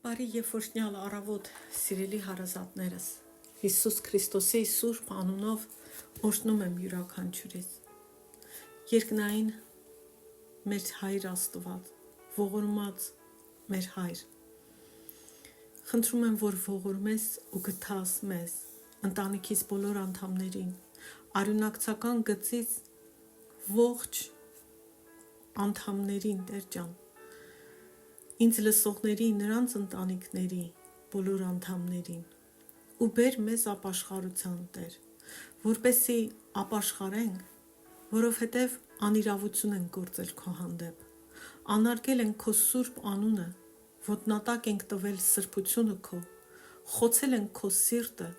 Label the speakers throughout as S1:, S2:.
S1: Բարի եւ օրհնյալ առավոտ, սիրելի հարազատներս։ Հիսուս Քրիստոսի սուրբ անունով օրհնում եմ յուրաքանչյուրիս։ Երկնային մեր Հայր Աստված, ողորմած մեր Հայր։ Խնդրում եմ, որ ողորմես ու գթաս մեզ, ընտանիքիս բոլոր անդամներին, արյունակցական գծից ողջ անդամներին, Տեր ջան, ինձ լսողների, նրանց ընտանիքների, բոլոր անդամներին, ու բեր մեզ ապաշխարության, Տեր, որպեսզի ապաշխարենք, որովհետև անիրավություն ենք գործել քո հանդեպ, անարգել ենք քո սուրբ անունը, ոտնատակ ենք տվել սրբությունը քո, խոցել ենք քո սիրտը,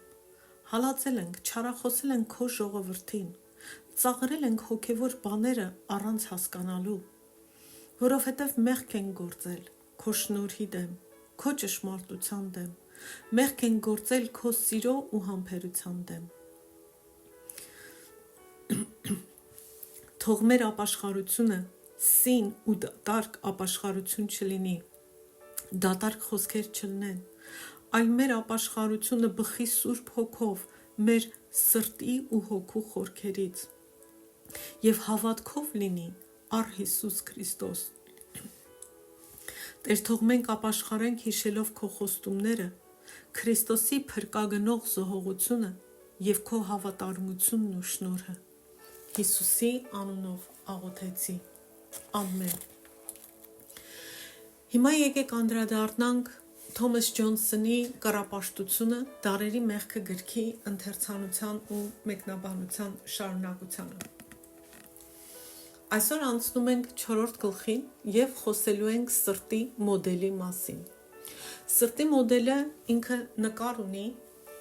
S1: հալածել ենք, չարախոսել ենք քո ժողովրդին, ծաղրել ենք հոգևոր բաները առանց հասկանալու, որովհետև մեղք ենք գործել քո շնորհի դեմ, քո ճշմարտության դեմ, մեղք ենք գործել քո սիրո ու համբերության դեմ։ Թող մեր ապաշխարությունը սին ու դատարկ ապաշխարություն չլինի, դատարկ խոսքեր չլինեն, այլ մեր ապաշխարությունը բխի Սուրբ Հոգով մեր սրտի ու հոգու խորքերից եւ հավատքով լինի առ Հիսուս Քրիստոս։ Տեր, թող մենք ապաշխարենք հիշելով քո խոստումները, Քրիստոսի փրկագնող զոհողությունը եւ քո հավատարմությունն ու շնորհը։ Հիսուսի անունով աղոթեցի։ Ամեն։ Հիմա եկեք անդրադառնանք Թոմաս Ջոնսոնի կռապաշտությունը դարերի մեղքը գրքի ընթերցանության ու մեկնաբանության շարունակությանը։ Այսօր անցնում ենք 4-րդ գլխին եւ խոսելու ենք սրտի մոդելի մասին։ Սրտի մոդելը ինքը նկար ունի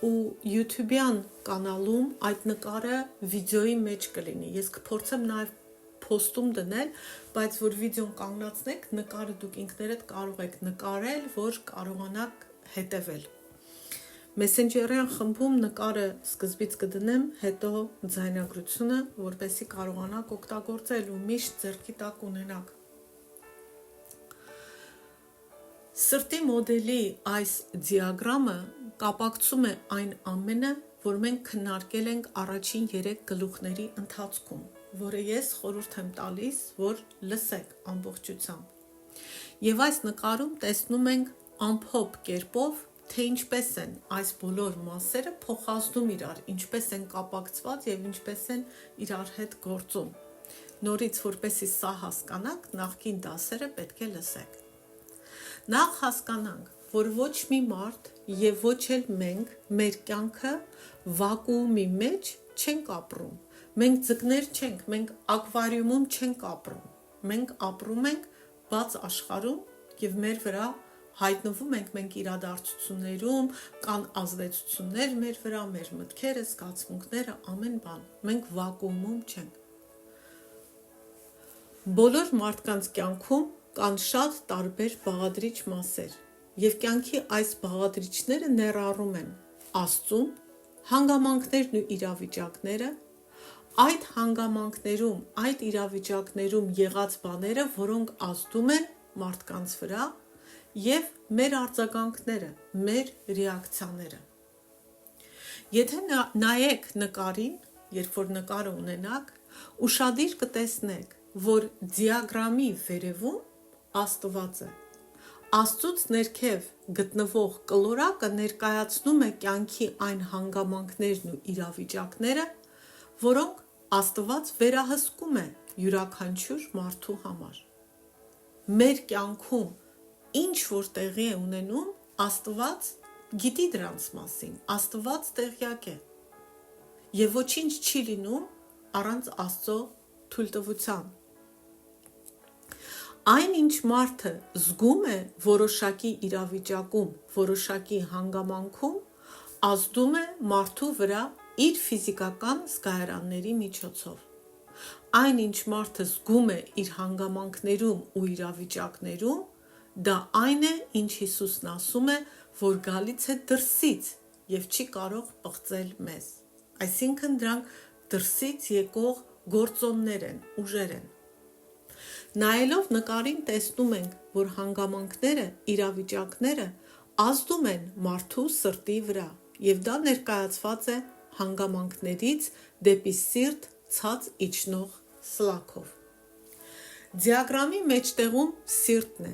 S1: ու YouTube-յան կանալում այդ նկարը վիդեոյի մեջ կլինի։ Ես կփորձեմ նաեւ post-ում դնել, բայց որ վիդեոն կանգնացնեք, նկարը դուք ինքներդ կարող եք նկարել, որ կարողանաք հետևել։ Messenger-յան խմբում նկարը սկզբից կդնեմ, հետո ձայնագրությունը, որպեսզի կարողանաք օգտագործել ու միշտ ձեռքի տակ ունենաք։ Սրտի մոդելի այս դիագրամը կապակցում է այն ամենը, որ մենք քննարկել ենք առաջին 3 գլուխների ընթացքում, որը ես խորհուրդ եմ տալիս, որ լսեք ամբողջությամբ։ Եվ այս նկարում տեսնում ենք ամփոփ կերպով, թե ինչպես են այս բոլոր մասերը փոխազդում իրար, ինչպես են կապակցված եւ ինչպես են իրար հետ գործում։ Նորից, որպեսզի սա հասկանանք, նախկին դասերը պետք է լսեք։ Նախ հասկանանք, որ ոչ մի մարդ եւ ոչ էլ մենք մեր կյանքը վակուումի մեջ չենք ապրում։ Մենք ձկներ չենք, մենք ակվարիումում չենք ապրում։ Մենք ապրում ենք բաց աշխարհում եւ մեր վրա հայտնվում ենք մենք իրադարձություններում, կան ազդեցություններ մեր վրա, մեր մտքերը, զգացմունքները, ամեն բան։ Մենք վակուումում չենք։ Բոլոր մարդկանց կյանքում կան շատ տարբեր բաղադրիչ մասեր, եւ կյանքի այս բաղադրիչները ներառում են Աստծուն, հանգամանքներն ու իրավիճակները, այդ հանգամանքներում, այդ իրավիճակներում եղած բաները, որոնք ազդում են մարդկանց վրա, եւ մեր արձագանքները, մեր ռեակցիաները։ Եթե նայեք նկարին, երբ որ նկարը ունենաք, ուշադիր կտեսնեք, որ դիագրամի վերևում Աստված է։ Աստծուց ներքև գտնվող կլորակը ներկայացնում է կյանքի այն հանգամանքներն ու իրավիճակները, որոնք Աստված վերահսկում է յուրաքանչյուր մարդու համար։ Մեր կյանքում ինչ որ տեղի է ունենում, Աստված գիտի դրանց մասին, Աստված տեղյակ է։ Եվ ոչինչ չի լինում առանց Աստծո թույլտվության։ Այն ինչ մարդը զգում է որոշակի իրավիճակում, որոշակի հանգամանքում, ազդում է մարդու վրա իր ֆիզիկական զգայարանների միջոցով։ Այն ինչ մարդը զգում է իր հանգամանքներում ու իրավիճակներում, դա այն է, ինչ Հիսուսն ասում է, որ գալից է դրսից եւ չի կարող պղծել մեզ։ Այսինքն դրանք դրսից եկող գործոններ են, ուժեր են։ Նայելով նկարին տեսնում ենք, որ հանգամանքները, իրավիճակները ազդում են մարդու սրտի վրա, եւ դա ներկայացված է հանգամանքներից դեպի սիրտ ցած իջնող սլաքով։ Դիագրամի մեջտեղում սիրտն է։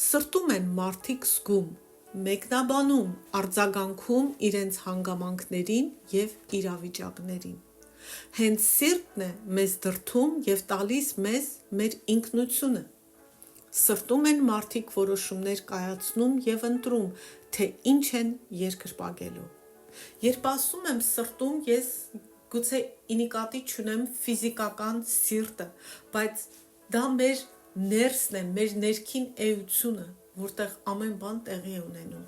S1: Սրտում են մարդիկ զգում, մեկնաբանում, արձագանքում իրենց հանգամանքներին եւ իրավիճակներին։ Հենց սիրտն է մեզ դրդում եւ տալիս մեզ մեր ինքնությունը։ Սրտում են մարդիկ որոշումներ կայացնում եւ ընտրում, թե ինչ են երկրպագելու։ Երբ ասում եմ սրտում, ես գուցե ինիկատի չունեմ ֆիզիկական սիրտը, բայց դա մեր ներսն է, մեր ներքին էությունը, որտեղ ամեն բան տեղի է ունենում։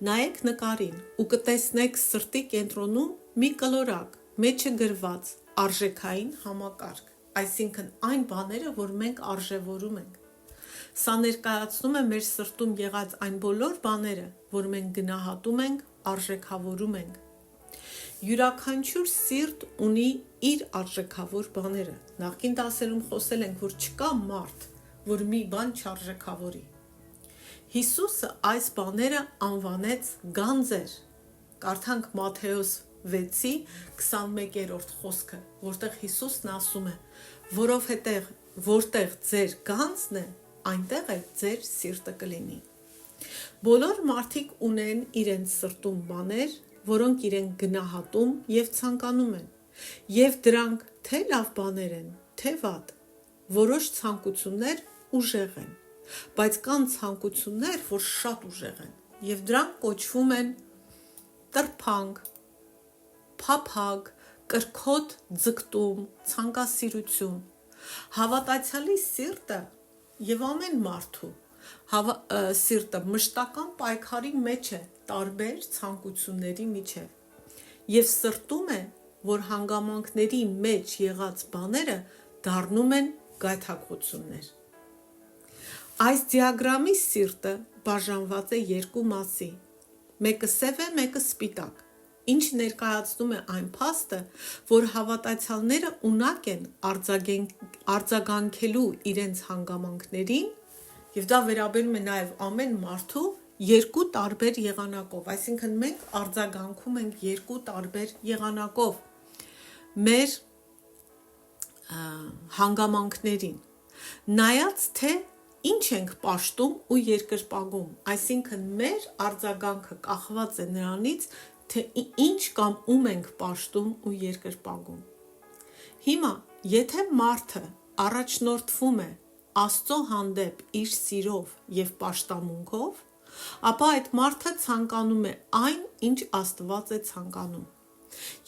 S1: Նայեք նկարին ու կտեսնեք սրտի կենտրոնում մի կլորակ, մեջը գրված արժեքային համակարգ, այսինքն այն բաները, որ մենք արժևորում ենք։ Սա ներկայացնում է մեր սրտում եղած այն բոլոր բաները, որ մենք գնահատում ենք, արժեքավորում ենք։ Յուրաքանչյուր սիրտ ունի իր արժեքավոր բաները։ Նախկին դասերում խոսել ենք, որ չկա մարդ, որ մի բան չարժեքավորի։ Հիսուսը այս բաները անվանեց գանձեր։ Կարդանք Մատթեոս 6-ի 21-րդ խոսքը, որտեղ Հիսուսն ասում է. որովհետև որտեղ ձեր գանձն է, այնտեղ է ձեր սիրտը կլինի։ Բոլոր մարդիկ ունեն իրենց սրտում բաներ, որոնք իրենք գնահատում եւ ցանկանում են, եւ դրանք թե լավ բաներ են, թե վատ։ Որոշ ցանկություններ ուժեղ են, բայց կան ցանկություններ, որ շատ ուժեղ են, եւ դրանք կոչվում են տրփանք, փափագ, կրքոտ ձգտում, ցանկասիրություն։ Հավատացյալի սիրտը եւ ամեն մարդու սիրտը մշտական պայքարի մեջ է տարբեր ցանկությունների միջև եւ սրտում է, որ հանգամանքների մեջ եղած բաները դառնում են գայթակղություններ։ Այս դիագրամի սիրտը բաժանված է երկու մասի։ Մեկը սև է, մեկը սպիտակ, ինչը ներկայացնում է այն փաստը, որ հավատացյալները ունակ են արձագանքելու իրենց հանգամանքներին, եւ դա վերաբերում է նաեւ ամեն մարդու երկու տարբեր եղանակով, այսինքն մենք արձագանքում ենք երկու տարբեր եղանակով մեր հանգամանքներին, նայած թե ինչ ենք պաշտում ու երկրպագում, այսինքն մեր արձագանքը կախված է նրանից, թե ինչ կամ ում ենք պաշտում ու երկրպագում։ Հիմա, եթե մարդը առաջնորդվում է Աստծո հանդեպ իր սիրով եւ պաշտամունքով, ապա այդ մարդը ցանկանում է այն, ինչ Աստված է ցանկանում։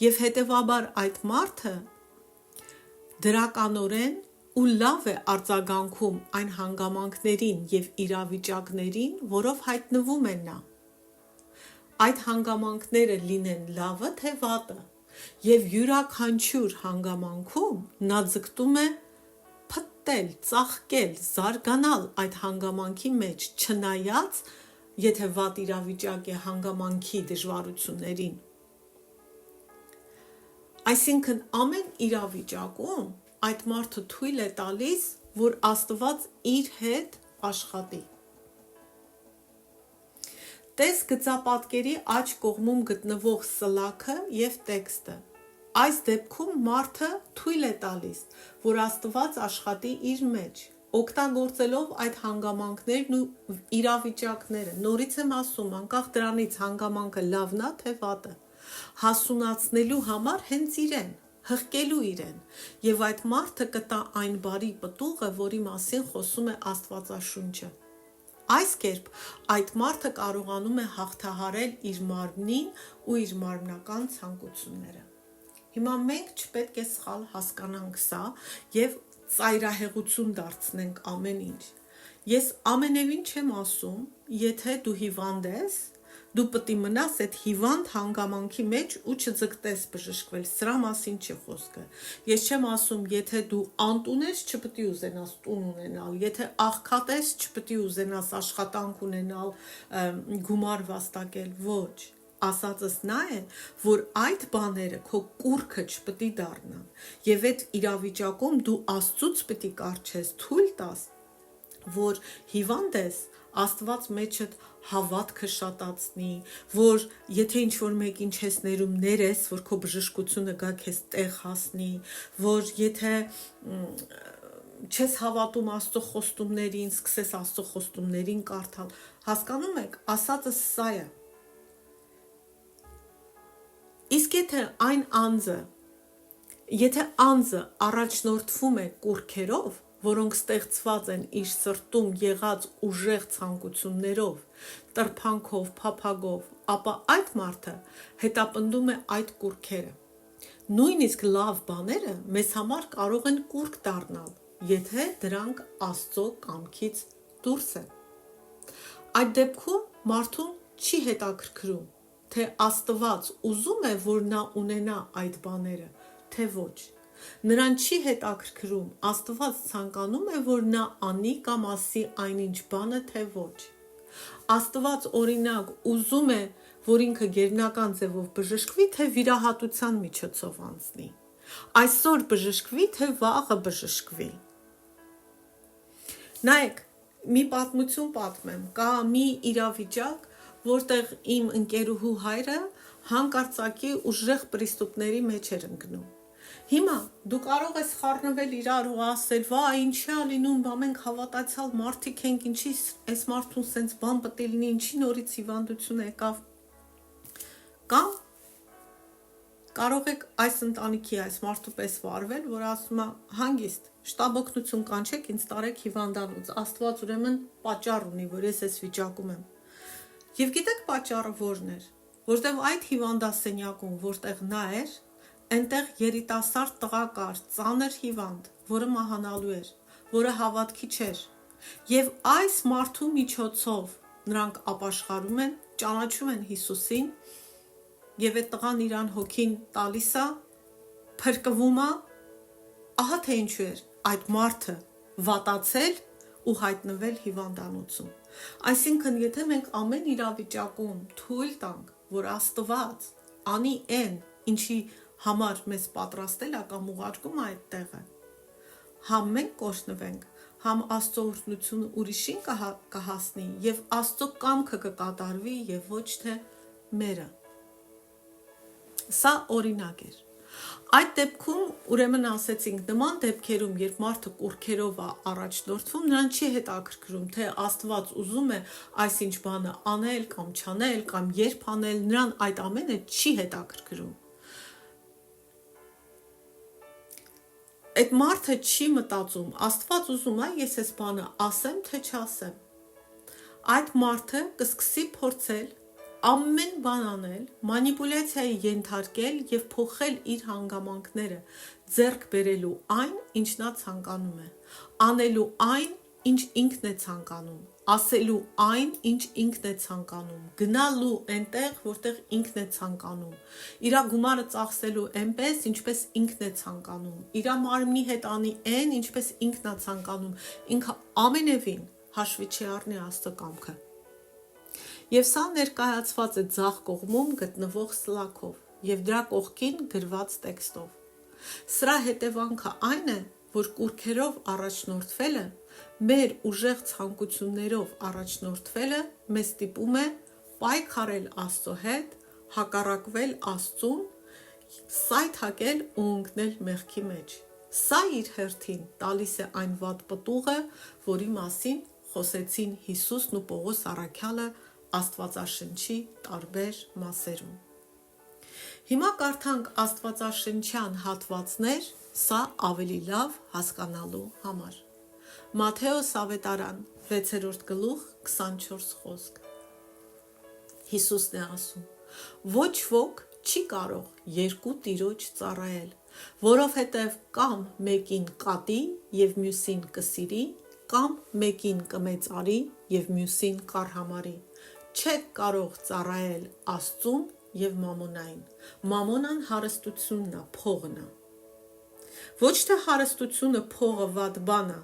S1: Եվ հետևաբար այդ մարդը դրականորեն ու լավ է արձագանքում այն հանգամանքներին եւ իրավիճակներին, որով հայտնվում է նա։ Այդ հանգամանքները լինեն լավը թե վատը, եւ յուրաքանչյուր հանգամանքում նա ձգտում է փտտել, ծաղկել, զարգանալ այդ հանգամանքի մեջ, չնայած եթե վատ իրավիճակ է հանգամանքի դժվարություններին։ Այսինքն ամեն իրավիճակում այդ մարդը թույլ է տալիս, որ Աստված իր հետ աշխատի։ Տես գծապատկերի աջ կողմում գտնվող սլաքը եւ տեքստը։ Այս դեպքում մարդը թույլ է տալիս, որ Աստված աշխատի իր մեջ, օգտագործելով այդ հանգամանքներն ու իրավիճակները։ Նորից եմ ասում, անկախ դրանից հանգամանքը լավն է թե վատը, հասունացնելու համար հենց իրեն, հղկելու իրեն, եւ այդ մարդը կտա այն բարի պտուղը, որի մասին խոսում է Աստվածաշունչը։ Այս կերպ այդ մարդը կարողանում է հաղթահարել իր մարմնին ու իր մարմնական ցանկությունները։ Հիմա մենք չպետք է սխալ հասկանանք սա եւ ծայրահեղություն դարձնենք ամեն ինչ։ Ես ամենևին չեմ ասում, եթե դու հիվանդ ես, դու պետք է մնաս այդ հիվանդ հանգամանքի մեջ ու չձգտես բժշկվել, սրա մասին չի խոսքը։ Ես չեմ ասում, եթե դու անտուն ես, չպետք է ուզենաս տուն ունենալ, եթե աղքատ ես, չպետք է ուզենաս աշխատանք ունենալ, գումար վաստակել, ոչ։ Ասածս նա է, որ այդ բաները քո կուռքը չպետք է դառնան, եւ այդ իրավիճակում դու Աստծուց պետք է կարճես, թույլ տաս, որ հիվանդ ես, Աստված մեջդ հավատքը շատացնի, որ եթե ինչ-որ մեկին չես ներում ներես, որ քո բժշկությունը գա քեզ տեղ հասնի, որ եթե չես հավատում Աստծո խոստումներին, սկսես Աստծո խոստումներին կարդալ, հասկանում եք, ասածը սա է։ Իսկ եթե անձը առաջնորդվում է կուռքերով, որոնք ստեղծված են իր սրտում եղած ուժեղ ցանկություններով, տրփանքով, փափագով, ապա այդ մարդը հետապնդում է այդ կուռքերը։ Նույնիսկ լավ բաները մեզ համար կարող են կուռք դառնալ, եթե դրանք Աստծո կամքից դուրս են։ Այդ դեպքում մարդուն չի հետաքրքրում, թե Աստված ուզում է, որ նա ունենա այդ բաները, թե ոչ։ Նրան չի հետաքրքրում Աստված ցանկանում է, որ նա անի կամ ասի այնինչ բանը, թե ոչ։ Աստված օրինակ ուզում է, որ ինքը գերնական ձևով բժշկվի, թե վիրահատության միջոցով անցնի։ Այսօր բժշկվի, թե վաղը բժշկվի։ Նայեք, մի պատմություն պատմեմ, կա մի իրավիճակ, որտեղ իմ ընկերուհու հայրը հանկարծակի ուժեղ պրիստուպների մեջ էր ընկնում։ Հիմա դու կարող ես խառնվել իրար ու ասել, վա, ինչի է լինում, բա մենք հավատացյալ մարդիկ ենք, ինչի այս մարդուն սենց բան պետք է լինի, ինչի նորից հիվանդություն եկավ։ Կամ կարող եք այս ընտանիքի այս մարդու պես վարվել, որ ասում է, հանգիստ, շտաբ օգնություն կանչեք, ինձ տարեք հիվանդանոց, Աստված ուրեմն պատճառ ունի, որ ես այս վիճակում եմ։ Եվ գիտեք պատճառը որն էր, որտեղ այդ հիվանդասենյակում, որտեղ նա էր, այնտեղ երիտասարդ տղա կար, ծանր հիվանդ, որը մահանալու էր, որը հավատքի չէր։ Եվ այս մարդու միջոցով նրանք ապաշխարում են, ճանաչում են Հիսուսին, եւ այդ տղան իրան հոգին տալիս է, փրկվում է, ահա թե ինչու էր այդ մարդը վատացել ու հայտնվել հիվանդանոցում։ Այսինքն, եթե մենք ամեն իրավիճակում թույլ տանք, որ Աստված անի այն, ինչի համար մեզ պատրաստել է կամ ուղարկում այդ տեղը, համ մենք կօրհնվենք, համ Աստծո օրհնությունը ուրիշին կհասնի եւ Աստծո կամքը կկատարվի եւ ոչ թե մերը։ Սա օրինակ էր։ Այդ դեպքում ուրեմն ասեցինք, նման դեպքերում, երբ մարդը կուռքերով է առաջնորդվում, նրան չի հետաքրքրում, թե Աստված ուզում է այսինչ բանը անել կամ չանել կամ երբ անել, նրան այդ ամենը չի հետաքրքրում։ Այդ մարդը չի մտածում, Աստված ուզում է ես այս բանը ասեմ, թե չասեմ։ Այդ մարդը կսկսի փորձել ամեն բան անել, մանիպուլյացիայի ենթարկել եւ փոխել իր հանգամանքները, ձեռք բերելու այն, ինչ նա ցանկանում է, անելու այն, ինչ ինքն է ցանկանում, ասելու այն, ինչ ինքն է ցանկանում, գնալու այնտեղ, որտեղ ինքն է ցանկանում, իր գումարը ծախսելու այնպես, ինչպես ինքն է ցանկանում, իր մարմնի հետ անի այն, ինչպես ինքն է ցանկանում, ինքը ամենևին հաշվի չի առնի Աստծո կամքը։ Եվ սա ներկայացված է ձախ կողմում գտնվող սլաքով եւ դրա կողքին գրված տեքստով։ Սրա հետևանքը այն է, որ կուռքերով առաջնորդվելը, մեր ուժեղ ցանկություններով առաջնորդվելը մեզ ստիպում է պայքարել Աստծո հետ, հակառակվել Աստծուն, սայթակել ու ընկնել մեղքի մեջ։ Սա իր հերթին տալիս է այն վատ պտուղը, որի մասին խոսեցին Հիսուսն ու Պողոս առաքյալը Աստվածաշնչի տարբեր մասերում։ Հիմա կարդանք Աստվածաշնչյան հատվածներ, սա ավելի լավ հասկանալու համար։ Մատթեոս ավետարան 6-րդ գլուխ 24 խոսք։ Հիսուսն է ասում. ոչ ոք չի կարող երկու տիրոջ ծառայել, որովհետև կամ մեկին կատի եւ մյուսին կսիրի, կամ մեկին կմեծարի եւ մյուսին կառհամարի։ Չեք կարող ծառայել Աստծուն եւ մամոնային։ Մամոնան հարստությունն է, փողն է։ Ոչ թե հարստությունը փողը վատ բան է,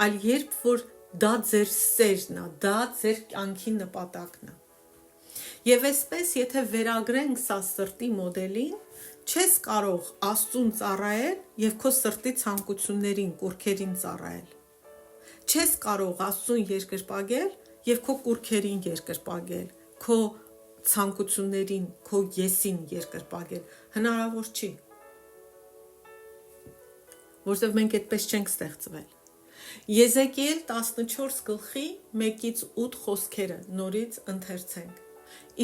S1: այլ երբ որ դա ձեր սերն է, դա ձեր կյանքի նպատակն է։ Եվ այսպես, եթե վերագրենք սա սրտի մոդելին, չես կարող Աստծուն ծառայել եւ քո սրտի ցանկություններին, կուռքերին ծառայել։ Չես կարող Աստծուն երկրպագել եւ քո կուրքերին երկրպագել, քո ցանկություններին, քո եսին երկրպագել, հնարավոր չի։ Որովհետև մենք այդպես չենք ստեղծվել։ Եզեկիել 14 գլխի 1-ից 8 խոսքերը նորից ընթերցենք։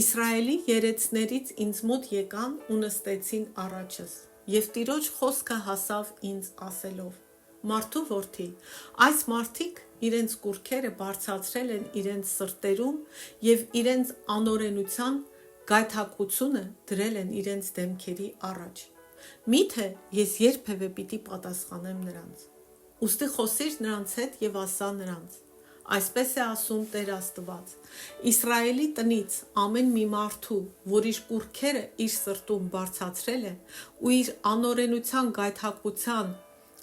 S1: Իսրայելի երեցներից ինձ մոտ եկան ու նստեցին առաջս, եւ Տիրոջ խոսքը հասավ ինձ ասելով. Մարդու որդի, այս մարդիկ իրենց կուրքերը բարձրացրել են իրենց սրտերում եւ իրենց անօրենության գայթակղությունը դրել են իրենց դեմքերի առաջ։ Միթե ես երբևէ պիտի պատասխանեմ նրանց։ Ուստի խոսիր նրանց հետ եւ ասա նրանց. Այսպես է ասում Տեր Աստված. Իսրայելի տնից ամեն մի մարդու, որ իր կուրքերը իր սրտում բարձրացրել է ու իր անօրենության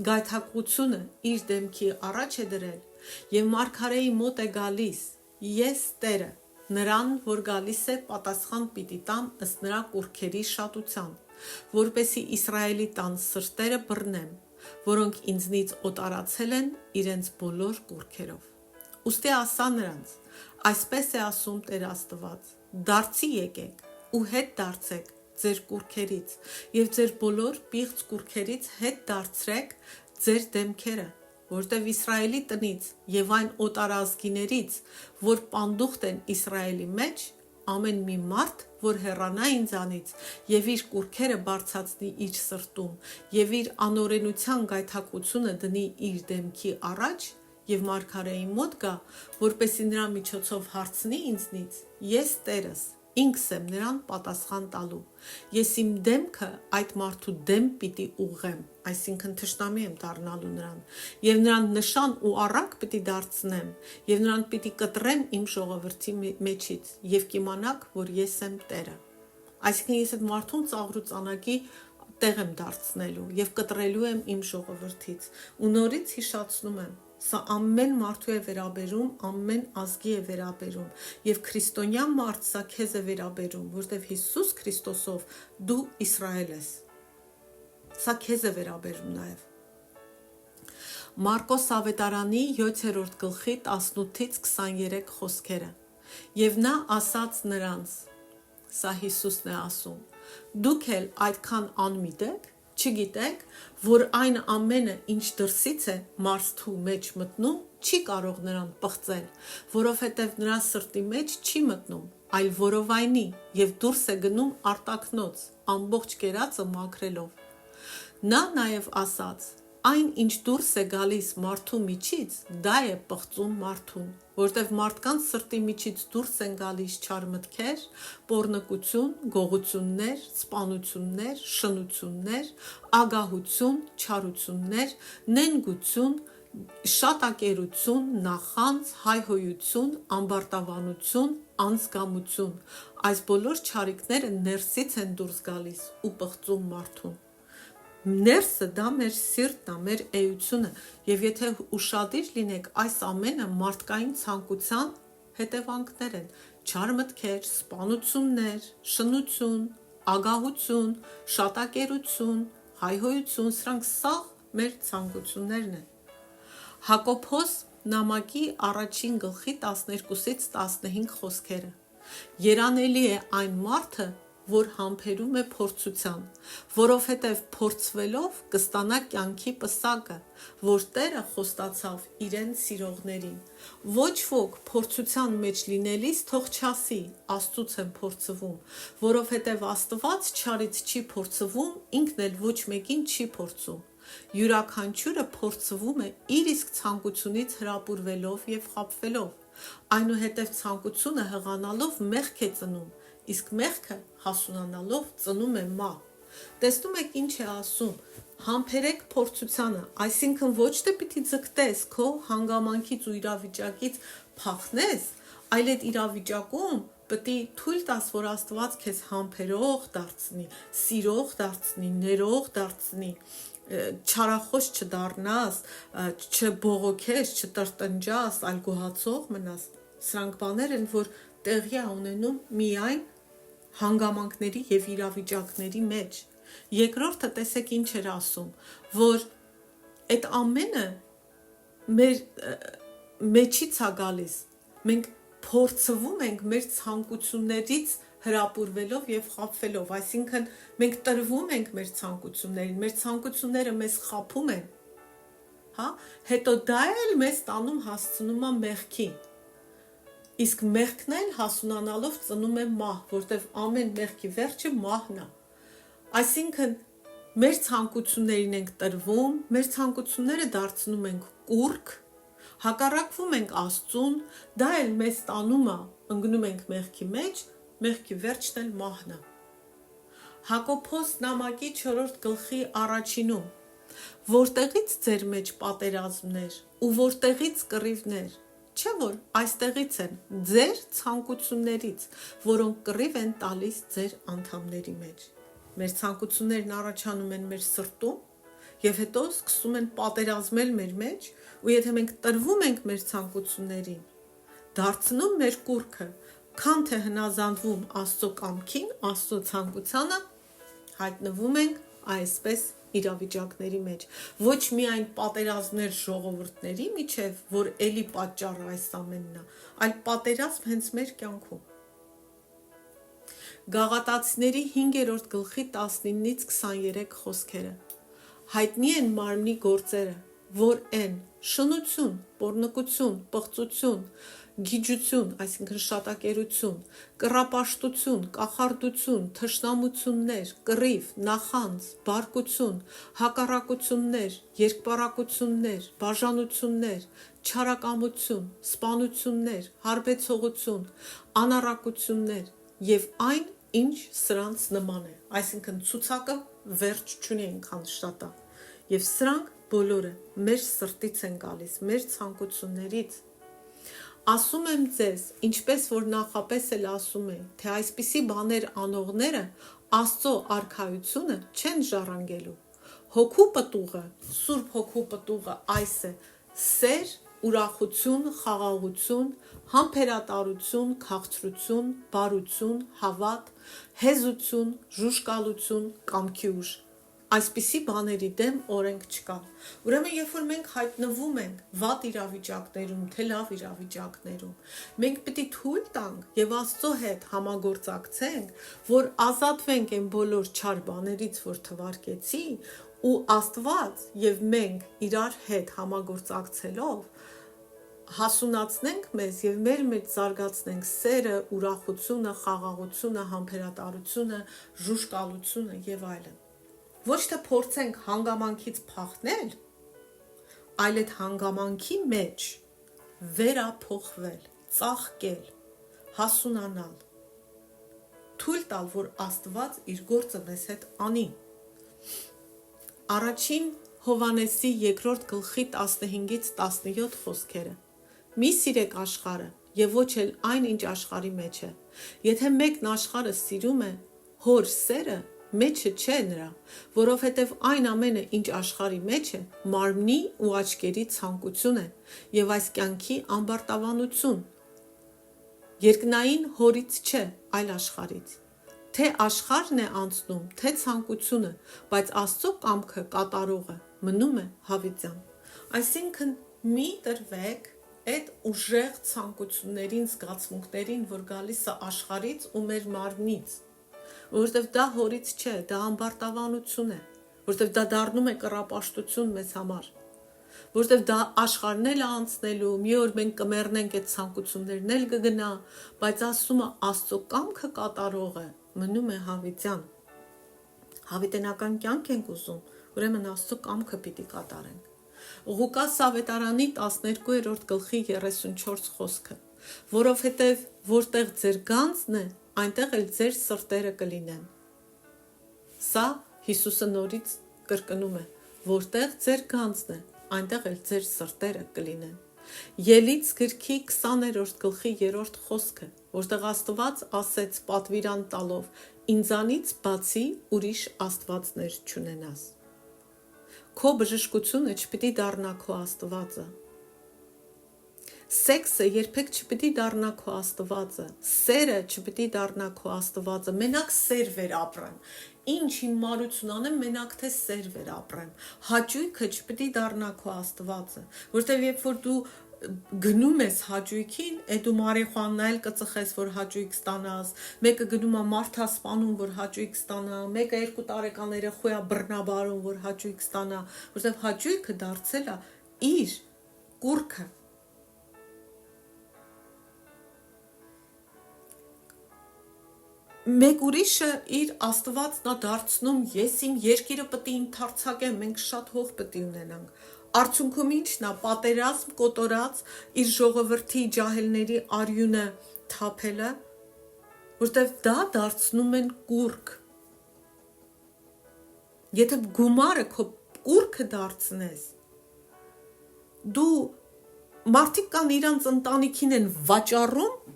S1: գայթակղությունը իր դեմքի առաջ է դրել, եւ մարգարեի մոտ է գալիս, ես Տերը, նրան, որ գալիս է, պատասխան պիտի տամ ըստ նրա կուրքերի շատության, որպեսի Իսրայելի տան սրտերը բռնեմ, որոնք ինձնից օտարացել են իրենց բոլոր կուրքերով։ Ուստի ասա նրանց. այսպես է ասում Տեր Աստված. դարձի եկեք ու հետ դարձեք ձեր կուրքերից եւ ձեր բոլոր պիղծ կուրքերից հետ դարձրեք ձեր դեմքերը, որտեւ Իսրայելի տնից եւ այն օտարազգիներից, որ պանդուխտ են Իսրայելի մեջ, ամեն մի մարդ, որ հեռանա ինձանից եւ իր կուրքերը բարձրացնի իր սրտում եւ իր անօրենության գայթակղությունը դնի իր դեմքի առաջ եւ մարգարեի մոտ գա, որպեսի նրա միջոցով հարցնի ինձնից, ես Տերս, ինքս եմ նրան պատասխան տալու։ Ես իմ դեմքը այդ մարդու դեմ պիտի ուղղեմ, այսինքն թշնամի եմ դառնալու նրան, եւ նրան նշան ու առակ պիտի դարձնեմ, եւ նրան պիտի կտրեմ իմ ժողովրդի մեջից, եւ կիմանաք, որ ես եմ Տերը։ Այսինքն ես այդ մարդուն ծաղրու ծանակի տեղ եմ դարձնելու եւ կտրելու եմ իմ ժողովրդից։ Ու նորից հիշացնում եմ, սա ամեն մարդու է վերաբերում, ամեն ազգի է վերաբերում եւ քրիստոնյա մարդ սա քեզ է վերաբերում, որտեվ Հիսուս Քրիստոսով դու Իսրայել ես։ Սա քեզ է վերաբերում նաեւ։ Մարկոս ավետարանի 7-րդ գլխի 18-ից 23 խոսքերը։ Եվ նա ասաց նրանց, սա Հիսուսն է ասում. դուք էլ այդքան անմիտ եք, չգիտեք, որ այն ամենը, ինչ դրսից է մարդու մեջ մտնում, չի կարող նրան պղծել, որովհետև նրա սրտի մեջ չի մտնում, այլ որովայնի եւ դուրս է գնում արտաքնոց, ամբողջ կերածը մաքրելով։ Նա նաեւ ասաց. այն, ինչ դուրս է գալիս մարդու միջից, դա է պղծում մարդուն, որտեվ մարդկանց սրտի միջից դուրս են գալիս չար մտքեր, պոռնկություն, գողություններ, սպանություններ, շնություններ, ագահություն, չարություններ, նենգություն, շատակերություն, նախանձ, հայհոյություն, ամբարտավանություն, անձկամություն։ Այս բոլոր չարիքները ներսից են դուրս գալիս ու պղծում մարդուն։ Ներսը դա մեր սիրտն է, մեր էությունը, եւ եթե ուշադիր լինեք, այս ամենը մարդկային ցանկության հետևանքներ են՝ չար մտքեր, սպանություններ, շնություն, ագահություն, շատակերություն, հայհոյություն, սրանք սաղ մեր ցանկություններն են։ Հակոբոս նամակի առաջին գլխի 12-ից 15 խոսքերը։ Երանելի է այն մարդը, որ համբերում է փորձության, որովհետև փորձվելով կստանա կյանքի պսակը, որ Տերը խոստացավ իրեն սիրողներին։ Ոչ ոք փորձության մեջ լինելիս թող չասի, Աստծուց եմ փորձվում, որովհետև Աստված չարից չի փորձվում, ինքն էլ ոչ մեկին չի փորձում։ Յուրաքանչյուրը փորձվում է իր իսկ ցանկությունից հրապուրվելով եւ խաբվելով։ Այնուհետև ցանկությունը հղանալով մեղք է ծնում, իսկ մեղքը հասունանալով ծնում է մահ։ Տեսնում եք ինչ է ասում, համբերեք փորձությանը, այսինքն ոչ թե պիտի ձգտես քո հանգամանքից ու իրավիճակից փախնես, այլ այդ իրավիճակում պիտի թույլ տաս, որ Աստված քեզ համբերող դարձնի, սիրող դարձնի, ներող դարձնի, չարախոս չդառնաս, չբողոքես, չտրտնջաս, այլ գոհացող մնաս։ Սրանք բաներ են, որ տեղի է ունենում միայն հանգամանքների եւ իրավիճակների մեջ։ Երկրորդը տեսեք ինչ էր ասում, որ այդ ամենը մեր մեջից է գալիս։ Մենք փորձվում ենք մեր ցանկություններից հրապուրվելով եւ խաբվելով, այսինքն մենք տրվում ենք մեր ցանկություններին, մեր ցանկությունները մեզ խաբում են, հա, հետո դա էլ մեզ տանում հասցնում է մեղքի։ Իսկ մեղքն էլ հասունանալով ծնում է մահ, որտեղ ամեն մեղքի վերջը մահն է։ Այսինքն մեր ցանկություններին ենք տրվում, մեր ցանկությունները դարձնում ենք կուռք, հակառակվում ենք Աստծուն, դա էլ մեզ տանում է, ընկնում ենք մեղքի մեջ, մեղքի վերջն էլ մահն է։ Հակոբոս նամակի 4-րդ գլխի առաջինում, որտեղից ձեր մեջ պատերազմներ ու որտեղից կռիվներ, չէ՞ որ այստեղից են ձեր ցանկություններից, որոնք կռիվ են տալիս ձեր անդամների մեջ։ Մեր ցանկություններն առաջանում են մեր սրտում եւ հետո սկսում են պատերազմել մեր մեջ, ու եթե մենք տրվում ենք մեր ցանկություններին, դարձնում մեր կուռքը, քան թե հնազանդվում Աստծո կամքին, Աստծո ցանկությանը, հայտնվում ենք այսպես իրավիճակների մեջ։ Ոչ միայն պատերազմներ ժողովուրդների միջև, որ էլի պատճառը այս ամենն է, այլ պատերազմ հենց մեր կյանքում։ Գաղատացիների 5-րդ գլխի 19-ից 23 խոսքերը։ Հայտնի են մարմնի գործերը, որ են շնություն, պոռնկություն, պղծություն, գիջություն, այսինքն շատակերություն, կռապաշտություն, կախարդություն, թշնամություններ, կռիվ, նախանձ, բարկություն, հակառակություններ, երկպառակություններ, բաժանություններ, չարակամություն, սպանություններ, հարբեցողություն, անառակություններ եւ այն, ինչ սրանց նման է, այսինքն ցուցակը վերջ չունի այնքան շատ է, եւ սրանք բոլորը մեր սրտից են գալիս, մեր ցանկություններից։ Ասում եմ ձեզ, ինչպես որ նախապես էլ ասում է, թե այսպիսի բաներ անողները Աստծո արքայությունը չեն ժառանգելու։ Հոգու պտուղը, Սուրբ Հոգու պտուղը այս է՝ սեր, ուրախություն, խաղաղություն, համբերատարություն, քաղցրություն, բարություն, հավատ, հեզություն, ժուժկալություն, կամքի ուժ։ Այսպիսի բաների դեմ օրենք չկա։ Ուրեմն, երբ որ մենք հայտնվում ենք վատ իրավիճակներում, թե լավ իրավիճակներում, մենք պիտի թույլ տանք եւ Աստծո հետ համագործակցենք, որ ազատվենք այն բոլոր չար բաներից, որ թվարկեցի, ու Աստված եւ մենք իրար հետ համագործակցելով հասունացնենք մեզ եւ մեր մեջ զարգացնենք սերը, ուրախությունը, խաղաղությունը, համբերատարությունը, ժուժկալությունը եւ այլն։ Ոչ թե փորձենք հանգամանքից փախնել, այլ այդ հանգամանքի մեջ վերափոխվել, ծաղկել, հասունանալ, թույլ տալ, որ Աստված իր գործը մեզ հետ անի։ Առաջին Հովհաննեսի 2-րդ գլխի 15-ից 17 խոսքերը։ Մի սիրեք աշխարհը եւ ոչ էլ այն, ինչ աշխարհի մեջ է։ Եթե մեկն աշխարհը սիրում է, հոր սերը մեջը չէ նրա, որովհետև այն ամենը, ինչ աշխարհի մեջ է, մարմնի ու աչքերի ցանկություն է եւ այս կյանքի ամբարտավանություն։ Երկնային հորից չէ, այլ աշխարհից։ Թե աշխարհն է անցնում, թե ցանկությունը, բայց Աստծո կամքը կատարողը մնում է հավիտյան։ Այսինքն մի տրվեք այդ ուժեղ ցանկություններին, զգացմունքներին, որ գալիս է աշխարհից ու մեր մարմնից, որովհետև դա հորից չէ, դա ամբարտավանություն է, որովհետև դա դառնում է կռապաշտություն մեզ համար, որովհետև դա աշխարհն էլ անցնելու, մի օր մենք կմեռնենք, այդ ցանկություններն էլ կգնա, բայց ասում է Աստծո կամքը կատարողը մնում է հավիտյան։ Հավիտենական կյանք ենք ուզում, ուրեմն Աստծո կամքը պիտի կատարենք։ Ղուկաս ավետարանի 12-րդ գլխի 34 խոսքը, որովհետև որտեղ ձեր գանձն է, այնտեղ էլ ձեր սրտերը կլինեն։ Սա Հիսուսը նորից կրկնում է, որտեղ ձեր գանձն է, այնտեղ էլ ձեր սրտերը կլինեն։ Ելից գրքի 20-րդ գլխի 3-րդ խոսքը, որտեղ Աստված ասեց պատվիրան տալով. ինձանից բացի ուրիշ աստվածներ չունենաս։ Քո բժշկությունը չպիտի դառնա քո Աստվածը։ Սեքսը երբեք չպիտի դառնա քո Աստվածը, սերը չպիտի դառնա քո Աստվածը, մենակ սեր վերապրեմ, ինչ հիմարություն անեմ, մենակ թե սեր վերապրեմ, հաճույքը չպիտի դառնա քո Աստվածը, որտեղ երբ որ դու գնում ես հաճույքին, դու մարիխուանա էլ կծխես, որ հաճույք ստանաս, մեկը գնում է մարդա սպանում, որ հաճույք ստանա, մեկը 2 տարեկան երեխա բռնաբարում, որ հաճույք ստանա, որովհետև հաճույքը դարձել է իր կուռքը։ Մեկ ուրիշը իր Աստվածն է դարձնում, ես իմ երկիրը պետք է ընդարձակեմ, մենք շատ հող պետք է ունենանք։ Արդյունքում ինչն է, պատերազմ կոտորած իր ժողովրդի ջահելների արյունը թափելը, որտեվ դա դարձնում են կուռք։ Եթե գումարը քո կուռքը դարձնես, դու մարդիկ կան իրանց ընտանիքին են վաճառում,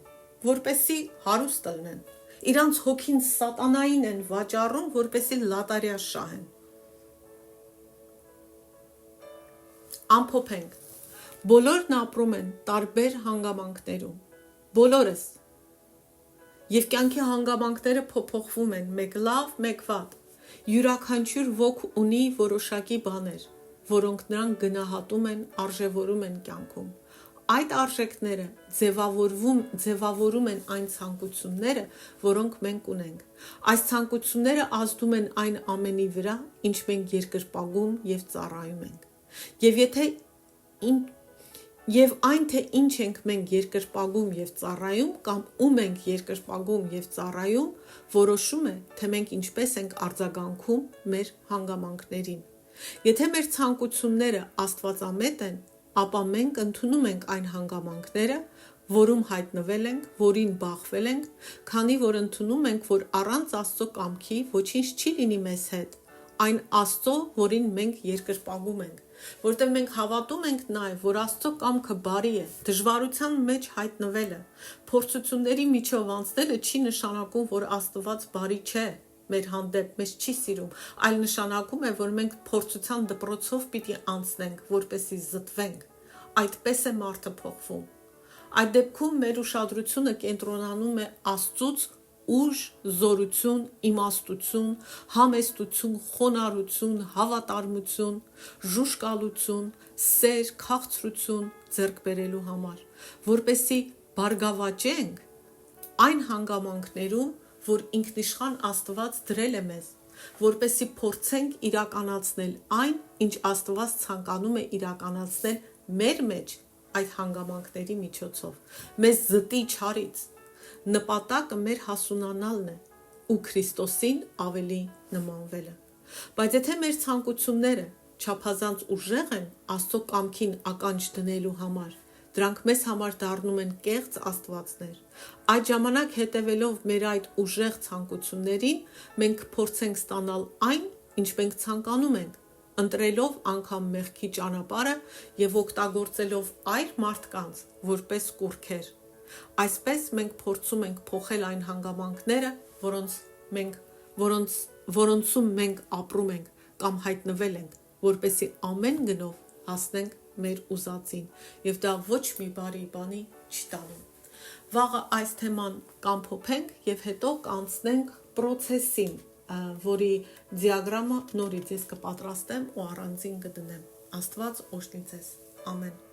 S1: որպեսի հարուստ լինեն։ Իրանց հոգին սատանային են վաճառում, որպեսի լատարյա շահեն։ Ամփոփենք։ Բոլորն ապրում են տարբեր հանգամանքներում։ Բոլորս։ Եվ կյանքի հանգամանքները փոփոխվում են, մեկ լավ, մեկ վատ։ Յուրաքանչյուր ոք ունի որոշակի բաներ, որոնք նրան գնահատում են, արժևորում են կյանքում։ Այդ արժեքները ձևավորում են այն ցանկությունները, որոնք մենք ունենք։ Այս ցանկությունները ազդում են այն ամենի վրա, ինչ մենք երկրպագում եւ ծառայում ենք։ Եվ այն թե ինչ ենք մենք երկրպագում եւ ծառայում կամ ում ենք երկրպագում եւ ծառայում, որոշում է, թե մենք ինչպես ենք արձագանքում մեր հանգամանքներին։ Եթե մեր ցանկությունները աստվածամետ են, ապա մենք ընդունում ենք այն հանգամանքները, որում հայտնվել ենք, որին բախվել ենք, քանի որ ընդունում ենք, որ առանց Աստծո կամքի ոչինչ չի լինի մեզ հետ, այն Աստծո, որին մենք երկրպագում ենք, որտեղ մենք հավատում ենք նաև, որ Աստծո կամքը բարի է, դժվարության մեջ հայտնվելը, փորձությունների միջով անցնելը չի նշանակում, որ Աստված բարի չէ, մեր հանդեպ մեզ չի սիրում, այլ նշանակում է, որ մենք փորձության դպրոցով պիտի անցնենք, որպեսզի զտվենք։ Այդպես է մարդը փոխվում։ Այդ դեպքում մեր ուշադրությունը կենտրոնանում է Աստծուց ուժ, զորություն, իմաստություն, համեստություն, խոնարհություն, հավատարմություն, ժուժկալություն, սեր, քաղցրություն ձեռք բերելու համար, որպեսզի բարգավաճենք այն հանգամանքներում, որ ինքնիշխան Աստված դրել է մեզ, որպեսզի փորձենք իրականացնել այն, ինչ Աստված ցանկանում է իրականացնել մեր մեջ այդ հանգամանքների միջոցով, մեզ զտի չարից, նպատակը մեր հասունանալն է ու Քրիստոսին ավելի նմանվելը։ Բայց եթե մեր ցանկությունները չափազանց ուժեղ են Աստծո կամքին ականջ դնելու համար, դրանք մեզ համար դառնում են կեղծ աստվածներ։ Այդ ժամանակ հետևելով մեր այդ ուժեղ ցանկություններին, մենք փորձենք ստանալ այն, ինչ մենք ցանկանում ենք, ընտրելով անգամ մեղքի ճանապարհը եւ օգտագործելով այլ մարդկանց որպես կուռքեր։ Այսպես մենք փորձում ենք փոխել այն հանգամանքները, որոնցում մենք ապրում ենք կամ հայտնվել ենք, որպեսզի ամեն գնով հասնենք մեր ուզածին, եւ դա ոչ մի բարի բանի չի տանում։ Վաղը այս թեման կամփոփենք եւ հետո կանցնենք process-ին, որի դիագրամը նորից ես կպատրաստեմ ու առանձին կդնեմ։ Աստված օժտի ձեզ։ Ամեն։